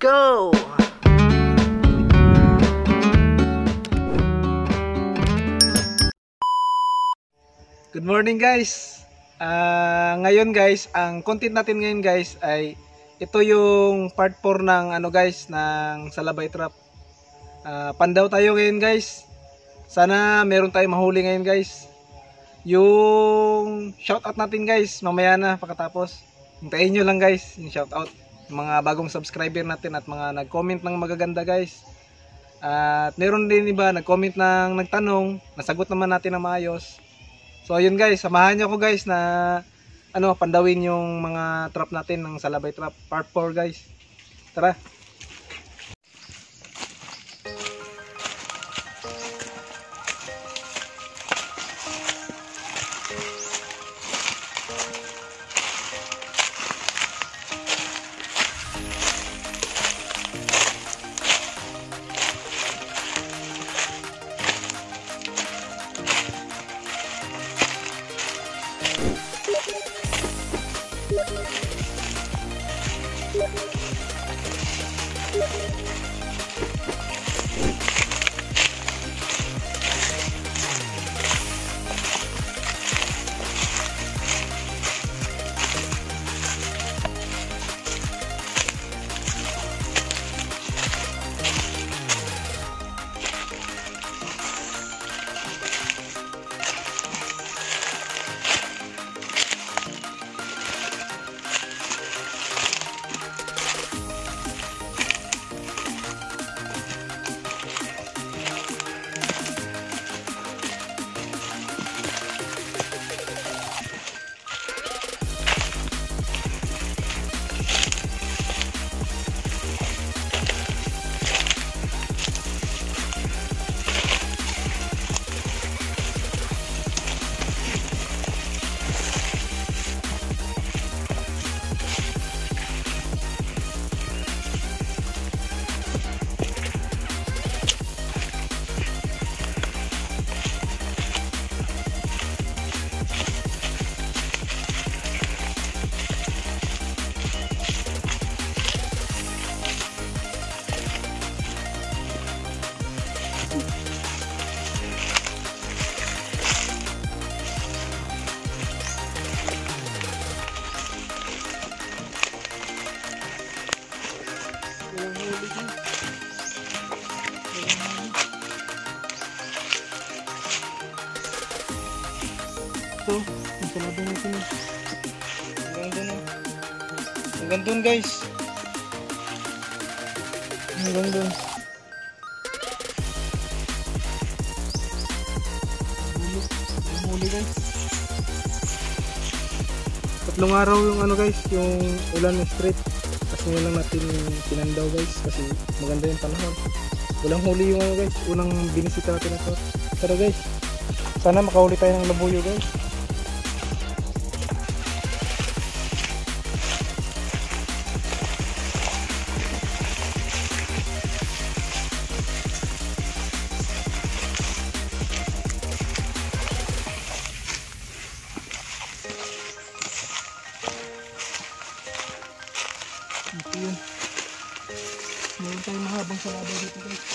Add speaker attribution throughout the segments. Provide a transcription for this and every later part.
Speaker 1: go! Good morning guys. Ngayon guys, ang content natin ngayon guys ay ito yung part 4 ng ng Salabay Trap. Pandaw tayo ngayon guys. Sana meron tayong mahuli ngayon guys. Yung shoutout natin guys, mamaya na pagkatapos. Hintayin nyo lang guys yung shoutout. Mga bagong subscriber natin at mga nag-comment ng magaganda guys. At meron din iba nag-comment ng nagtanong, nasagot naman natin na maayos. So ayun guys, samahan nyo ako guys na pandawin yung mga trap natin ng Salabay Trap part 4 guys. Tara. Ito, ang salabay natin hanggang dun guys, hanggang dun huli guys. Tatlong araw yung guys, yung ulan ng straight. Kasi ngayon lang natin pinandaw guys kasi maganda yung panahon. Walang huli yung guys, unang binisita natin ito. Tara guys, sana makahuli tayo ng labuyo guys. Ito yun. Meron tayong mahabang salabay dito guys.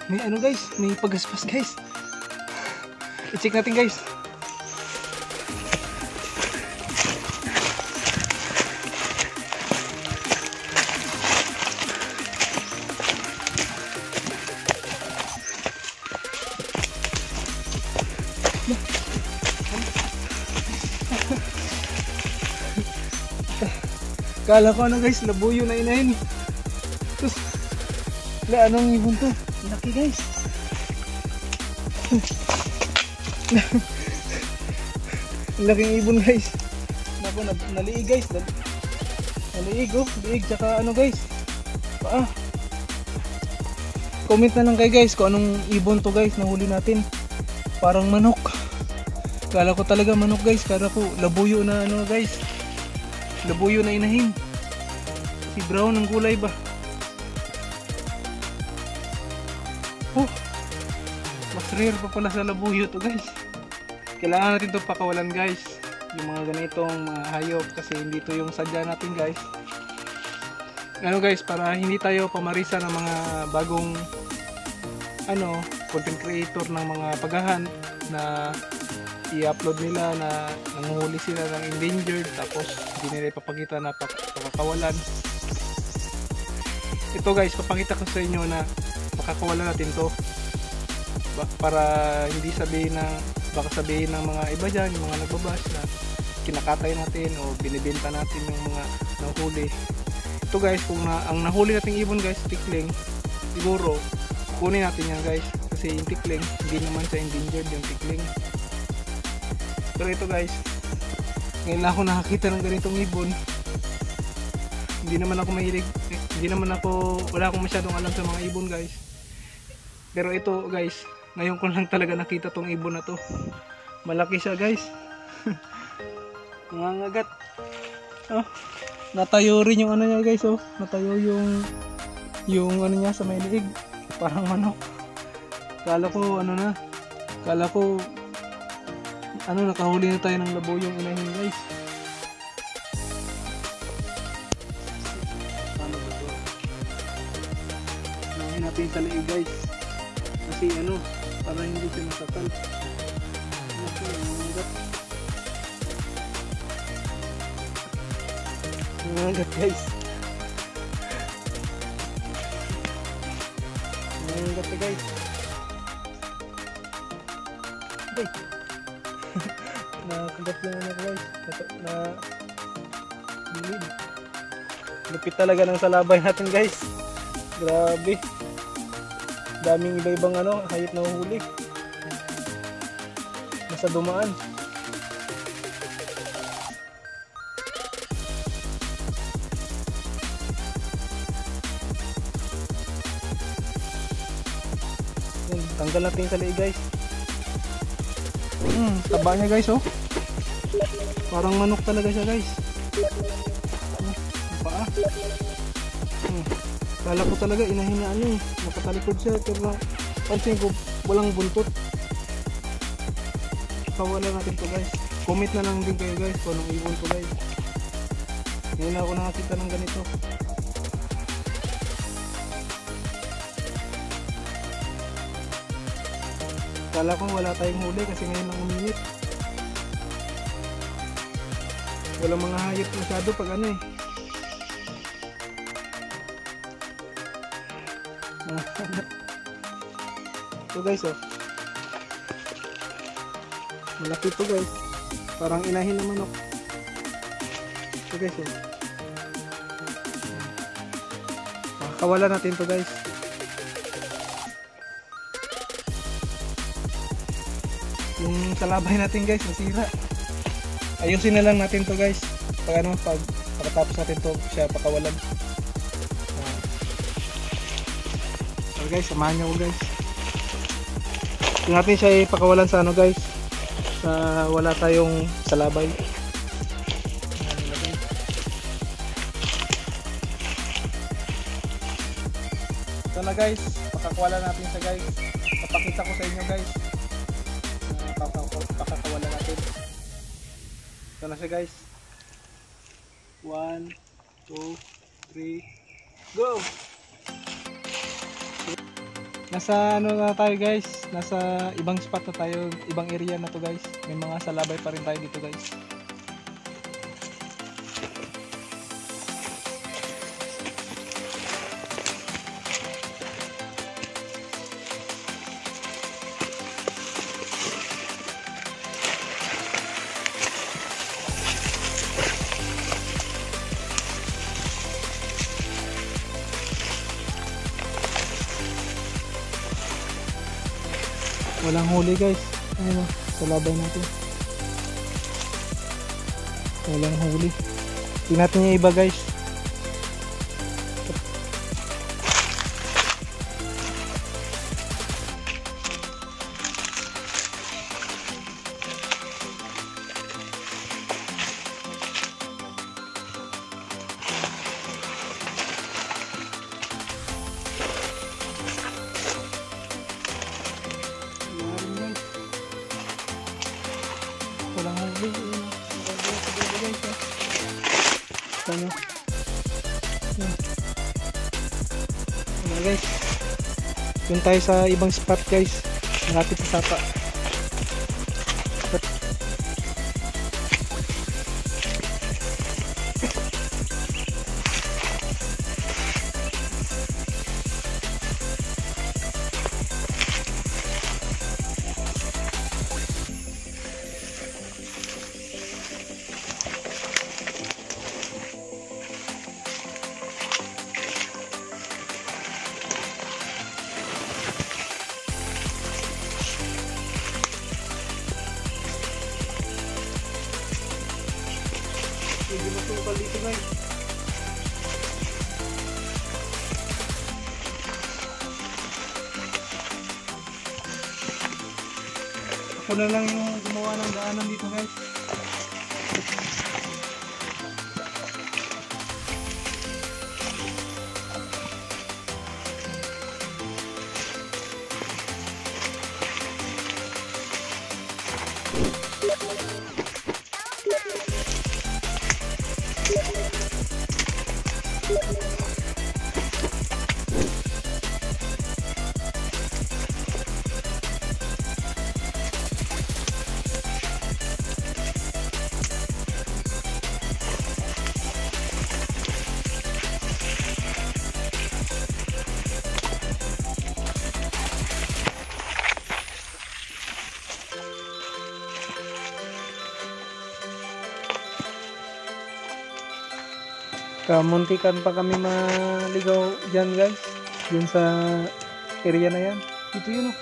Speaker 1: May guys, may pagaspas guys. I-check natin guys. Kala ko guys, labuyo na inahin. Tapos, anong ibon to? Laki guys. Laking ibon guys. Naku, naliig guys. Naliig oh. Liig tsaka ano guys. Paa. Comment na lang kayo guys kung anong ibon to guys nahuli natin. Parang manok. Kala ko talaga manok guys. Kala ko labuyo na ano guys. Labuyo na inahin. Si brown ang kulay ba? Oh. Mas rare pa pala sa labuyo to guys. Kailangan natin ito pakawalan guys. Yung mga ganitong mga hayop kasi hindi to yung sadya natin guys. Ano guys, para hindi tayo pamarisa ng mga bagong ano, content creator ng mga paghahunt na i-upload nila na nanguhuli sila ng endangered tapos hindi nila ipapakita na pakakawalan. Ito guys, papakita ko sa inyo na pakakawalan natin to para hindi sabihin ng baka sabihin ng mga iba dyan, yung mga nagbabash na kinakatay natin o binibenta natin yung mga nahuli. Ito guys, kung ang nahuli nating ibon guys, tikling, siguro kunin natin yan guys kasi yung tikling, hindi naman siya endangered yung tikling. Pero ito guys, ngayon lang ako nakakita ng ganitong ibon. Hindi naman ako mahilig, wala akong masyadong alam sa mga ibon guys. Pero ito guys, ngayon ko lang talaga nakita tong ibon na to. Malaki siya guys. Nangangagat. Oh, natayo rin yung ano niya guys oh. Natayo yung ano niya sa may liig. Parang manok. Kala ko ano na. Kala ko ano, nakahuli na tayo ng labuyo yung inahin guys. Paano ba ito? Nahin natin sa liig guys. Kasi ano, para hindi siya masakal. Nangangagat guys. Nangangagat na guys. Ay. Nakagat lang ako guys. Na bilid. Lupit talaga ng salabay natin guys. Grabe. Daming iba-ibang ano, hayop na huli. Nasa dumaan. Yan, tanggal natin sa liig guys. Taba niya guys oh. Parang manok talaga siya guys. Paa. Kala ko talaga inahinaan niya eh. Nakatalikod siya pero pansin ko walang buntot. Kawalan natin to guys. Comment na lang din kayo guys kung anong ibon to guys. Ngayon na ako nakakita ng ganito. Kala ko wala tayong huli kasi ngayon lang uminit. Walang mga hayop masyado pag ano eh. Ito guys oh. Malaki to guys. Parang inahin na manok. Ito guys oh. Makakawalan natin to guys. Yung salabay natin guys nasira. Ayusin na lang natin to guys. Pag ano, pagkatapos natin to siya pakawalan. So guys, samahan nyo ko guys. Ito natin siya ipakawalan sa ano guys, sa wala tayong salabay. Ito na guys, pakakawalan natin siya guys. Papakita ko sa inyo guys. Pakakawalan natin. Ito na siya guys. 1, 2, 3, go! Nasa ano na tayo guys, nasa ibang spot na tayo, ibang area na to guys. May mga salabay pa rin tayo dito guys. Walang huli guys. Ayun o, salabay natin. Walang huli. Tingnan natin yung iba guys. Walang huli. Ano? Ano guys? Yun tayo sa ibang spot guys. Malapit sa sapa. Hindi masukal dito guys. Ako na lang yung gumawa ng daanan dito guys. Kamuntikan pa kami maligaw dyan guys. Dyan sa area na yan. Ito yun oh.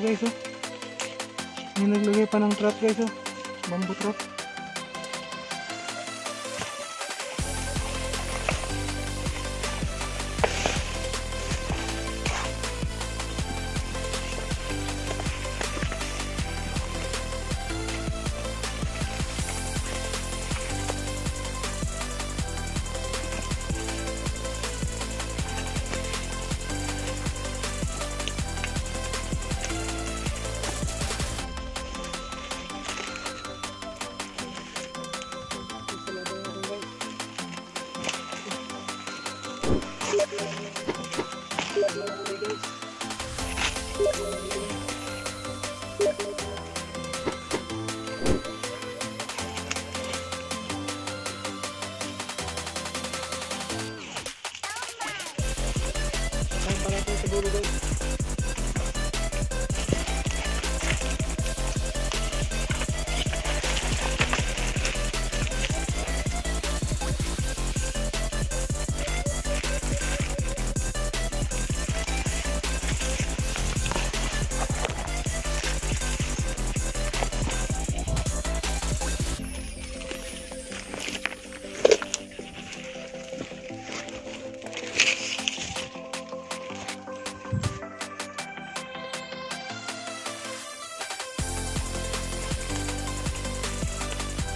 Speaker 1: guys, oh. May naglagay pa ng trap guys, oh. Bamboo trap.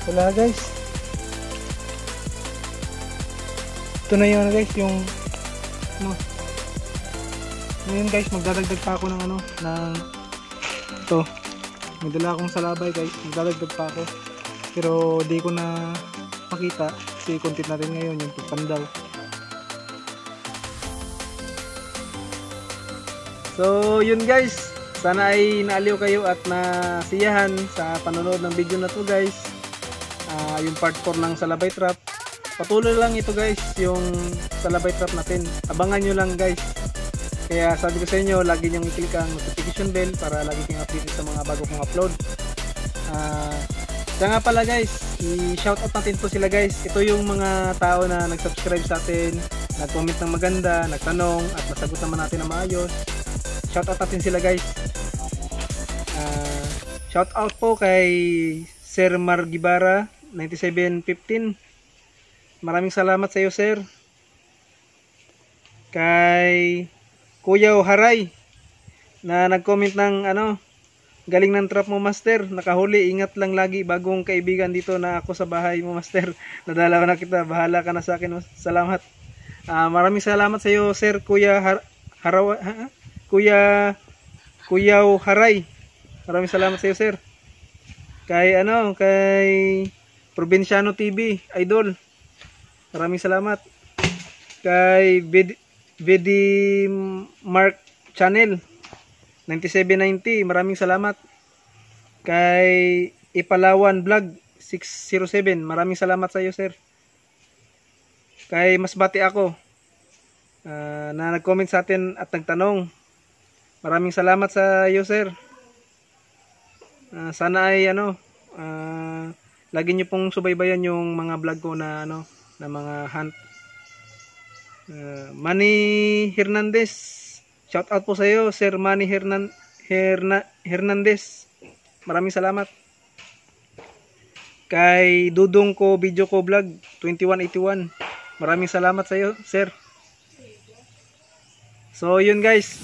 Speaker 1: Wala guys. Ito na yung guys, yung ano. Ngayon guys, magdadagdag pa ako ng ano, ng ito. May dala akong salabay guys, magdadagdag pa ako. Pero di ko na pakita kasi content natin ngayon yung pagpandaw. So yun guys, sana ay naaliw kayo at nasiyahan sa panonood ng video na to guys. Yung part 4 ng Salabay Trap. Patuloy lang ito guys, yung Salabay Trap natin. Abangan nyo lang guys. Kaya sabi ko sa inyo, lagi nyong i-click ang notification bell para lagi kayong updated sa mga bago kong upload. Kaya nga pala guys, i-shoutout natin po sila guys. Ito yung mga tao na nag-subscribe sa atin, nag-comment ng maganda, nagtanong at nasagot naman natin na maayos. Shoutout natin sila guys. Shoutout po kay Sir Mar Gibara 9715. Maraming salamat sa iyo sir. Kay Kuya Haray na nag-comment ng ano, galing ng trap mo master, nakahuli, ingat lang lagi, bagong kaibigan dito na ako sa bahay mo master. Nadala na kita, bahala ka na sa akin. Salamat. Maraming salamat sa iyo sir Kuya Kuya Haray. Maraming salamat sa iyo sir. Kay ano, kay Provinciano TV Idol, maraming salamat. Kay VD Mark Channel 9790, maraming salamat. Kay Ipalawan Vlog 607, maraming salamat sa iyo sir. Kay Masbati ako na nag-comment sa atin at nagtanong, maraming salamat sa iyo sir. Sana ay ano, lagi nyo pong subaybayan yung mga vlog ko na ano, na mga hunt. Manny Hernandez, shout out po sa iyo Sir Manny Hernandez, maraming salamat. Kay Dudong ko Video ko Vlog 2181, maraming salamat sa iyo sir. So yun guys,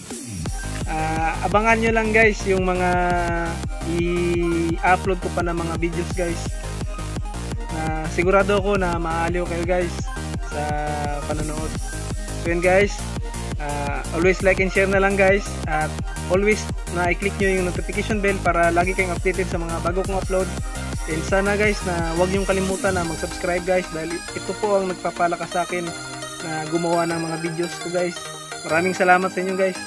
Speaker 1: abangan nyo lang guys yung mga i-upload ko pa ng mga videos guys. Sigurado ako na maaliw kayo guys sa panonood. So yun guys, always like and share na lang guys, at always na i-click nyo yung notification bell para lagi kayong updated sa mga bago kong upload. And sana guys na huwag nyong kalimutan na mag-subscribe guys, dahil ito po ang nagpapalakas sa akin na gumawa ng mga videos ko guys. Maraming salamat sa inyo guys.